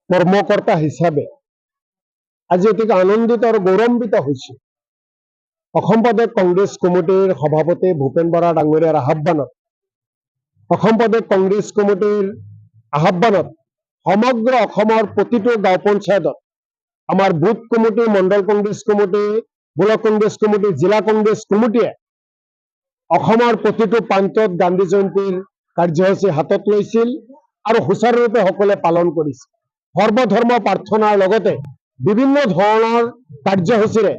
কৰ্মকৰ্তা হিচাপে আজি অতিকে আনন্দিত আৰু গৌৰৱান্বিত হৈছো। অসম প্ৰদেশ কংগ্ৰেছ কমিটিৰ সভাপতি ভূপেন বৰা ডাঙৰীয়াৰ আহ্বানত অসম প্ৰদেশ কংগ্ৰেছ কমিটিৰ আহ্বানত সমগ্ৰ অসমৰ প্ৰতিটো গাঁও পঞ্চায়তত আমাৰ booth committee, Mandal Congress committee, block Congress committee, জিলা কংগ্ৰেছ কমিটিয়ে অসমৰ প্ৰতিটো প্ৰান্তত গান্ধী জয়ন্তীৰ কাৰ্যসূচী হাতত লৈছিল আৰু সুচাৰুৰূপে সকলোৱে পালন কৰিছিল। সৰ্বধৰ্ম প্ৰাৰ্থনাৰ লগতে বিভিন্ন ধৰণৰ কাৰ্যসূচীৰে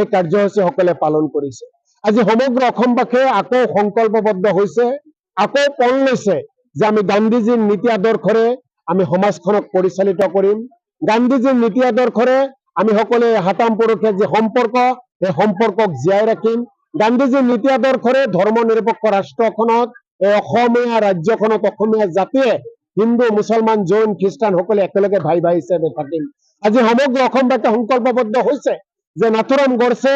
এই কাৰ্যসূচী সকলে পালন কৰিছে। আজি সমগ্ৰ অসমবাসীয়ে আকৌ সংকল্পবদ্ধ হৈছে, আকৌ পণ লৈছে যে আমি গান্ধীজীৰ নীতি আদৰ্শৰে আমি সমাজখনক পৰিচালিত কৰিম। গান্ধীজীৰ নীতি আদৰ্শৰে আমি সকলোৱে হাতাম পৰশে যি সম্পৰ্ক, এই সম্পৰ্কক জীয়াই ৰাখিম। গান্ধীজীৰ নীতি আদৰ্শৰে ধৰ্ম নিৰপেক্ষ ৰাষ্ট্ৰখনত, এই অসমীয়া ৰাজ্যখনত অসমীয়া জাতিয়ে হিন্দু, মুছলমান, জৈন, খ্ৰীষ্টান সকলে একেলগে ভাই ভাই হিচাপে থাকিম। আজি সমগ্ৰ অসমবাসী সংকল্পবদ্ধ হৈছে যে নাথুৰাম গডছে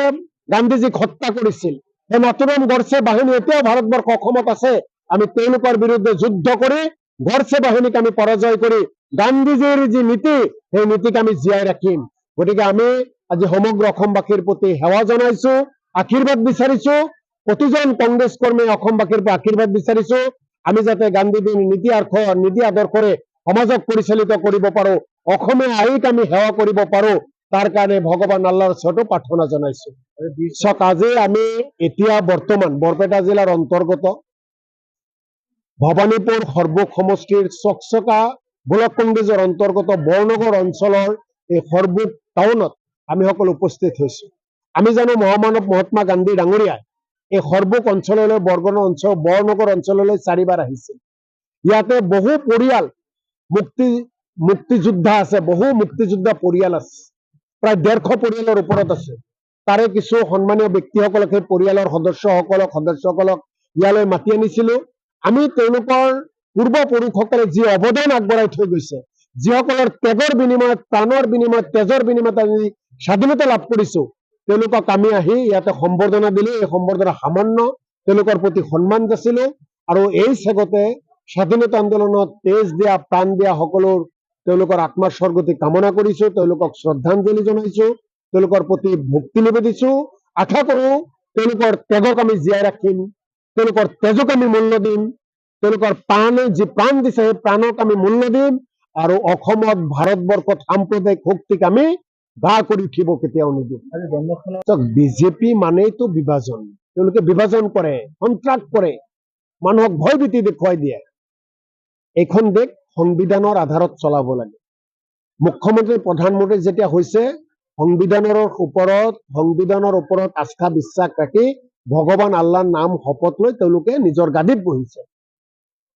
গান্ধীজীক হত্যা কৰিছিল। সেই নাথুৰাম গডছে বাহিনী এতিয়াও ভাৰতবৰ্ষ অসমত আছে। আমি তেওঁলোকৰ বিৰুদ্ধে যুদ্ধ কৰি গডছে বাহিনীক আমি পৰাজয় কৰি গান্ধীজীৰ যি নীতি, সেই নীতিক আমি জীয়াই ৰাখিম। গতিকে আমি আজি সমগ্ৰ অসমবাসীৰ প্ৰতি সেৱা জনাইছো, আশীৰ্বাদ বিচাৰিছো। প্ৰতিজন কংগ্ৰেছ কৰ্মীয়ে অসমবাসীৰ পৰা আশীৰ্বাদ বিচাৰিছো, আমি যাতে গান্ধীজীৰ নীতি আদৰ্শৰে সমাজক পৰিচালিত কৰিব পাৰো, অসমীয়া আইক আমি সেৱা কৰিব পাৰো, তাৰ কাৰণে ভগৱান আল্লাহৰ ওচৰতো প্ৰাৰ্থনা জনাইছো। আজি আমি এতিয়া বৰ্তমান বৰপেটা জিলাৰ অন্তৰ্গত ভবানীপুৰ সৰ্বুক সমষ্টিৰ চকচকা ব্লক কংগ্ৰেছৰ অন্তৰ্গত বৰনগৰ অঞ্চলৰ এই সৰ্বুক টাউনত আমি সকলো উপস্থিত হৈছো। আমি জানো মহামানৱ মহাত্মা গান্ধী ডাঙৰীয়াই এই সৰ্বুক অঞ্চললৈ বৰনগৰ অঞ্চললৈ 4 বাৰ আহিছিল। ইয়াতে বহু পৰিয়াল মুক্তিযোদ্ধা আছে, বহু মুক্তিযোদ্ধা পৰিয়াল আছে, প্ৰায় 150 পৰিয়ালৰ ওপৰত আছে। তাৰে কিছু সন্মানীয় ব্যক্তিসকলক, সেই পৰিয়ালৰ সদস্যসকলক ইয়ালৈ মাতি আনিছিলো। আমি তেওঁলোকৰ পূৰ্বপুৰুষসকলে যি অৱদান আগবঢ়াই থৈ গৈছে, যিসকলৰ ত্যাগৰ বিনিময়ত, প্ৰাণৰ বিনিময়ত, তেজৰ বিনিময়ত আমি স্বাধীনতা লাভ কৰিছো, তেওঁলোকক আমি আহি ইয়াতে সম্বৰ্ধনা দিলো। এই সম্বৰ্ধনা সামান্য তেওঁলোকৰ প্ৰতি সন্মান যাচিলো আৰু এই চেগতে স্বাধীনতা আন্দোলনত তেজ দিয়া, প্ৰাণ দিয়া সকলো তেওঁলোকৰ আত্মাৰ স্বৰ্গতি কামনা কৰিছো, তেওঁলোকক শ্ৰদ্ধাঞ্জলি জনাইছো, তেওঁলোকৰ প্ৰতি ভক্তি নিবেদিছো। আশা কৰো তেওঁলোকৰ ত্যাগক আমি জীয়াই ৰাখিম, তেওঁলোকৰ তেজক আমি মূল্য দিম, তেওঁলোকৰ প্ৰাণে যি প্ৰাণ দিছে সেই প্ৰাণক আমি মূল্য দিম আৰু অসমত, ভাৰতবৰ্ষত সাম্প্ৰদায়িক শক্তিক আমি গা কৰি উঠিব কেতিয়াও নিদিম। বিজেপি মানেইতো বিভাজন। তেওঁলোকে বিভাজন কৰে, সন্ত্ৰাস কৰে, মানুহক ভয় ভীতি দেখুৱাই দিয়ে। এইখন দেশ সংবিধানৰ আধাৰত চলাব লাগে। মুখ্যমন্ত্ৰী, প্ৰধানমন্ত্ৰী যেতিয়া হৈছে, সংবিধানৰ ওপৰত আস্থা বিশ্বাস ৰাখি ভগৱান আল্লাহৰ নাম শপত লৈ তেওঁলোকে নিজৰ গাদীত বহিছে।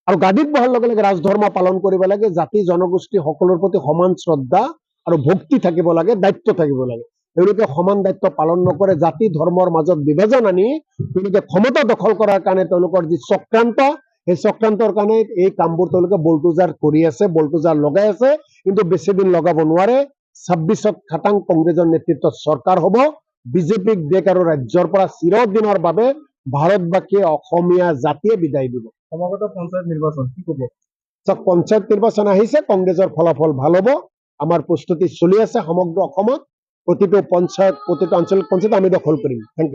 আৰু গাদীত বহাৰ লগে লগে ৰাজধৰ্ম পালন কৰিব লাগে, জাতি জনগোষ্ঠী সকলোৰ প্ৰতি সমান শ্ৰদ্ধা আৰু ভক্তি থাকিব লাগে, দায়িত্ব থাকিব লাগে। তেওঁলোকে সমান দায়িত্ব পালন নকৰে, জাতি ধৰ্মৰ মাজত বিভাজন আনি তেওঁলোকে ক্ষমতা দখল কৰাৰ কাৰণে তেওঁলোকৰ যি চক্ৰান্ত, সেই চক্ৰান্তৰ কাৰণে এই কামবোৰ তেওঁলোকে বলটোজাৰ কৰি আছে, বলটোজাৰ লগাই আছে, কিন্তু বেছি দিন লগাব নোৱাৰে। 26ত খাটাং কংগ্ৰেছৰ নেতৃত্বত চৰকাৰ হ'ব। বিজেপিক দেশ আৰু ৰাজ্যৰ পৰা চিৰদিনৰ বাবে ভাৰতবাসীয়ে, অসমীয়া জাতিয়ে বিদায় দিব। সমাগত পঞ্চায়ত নিৰ্বাচন কি ক'ব? পঞ্চায়ত নিৰ্বাচন আহিছে, কংগ্ৰেছৰ ফলাফল ভাল হ'ব। আমাৰ প্ৰস্তুতি চলি আছে। সমগ্ৰ অসমত প্ৰতিটো পঞ্চায়ত, প্ৰতিটো আঞ্চলিক পঞ্চায়ত আমি দখল কৰিম। Thank U.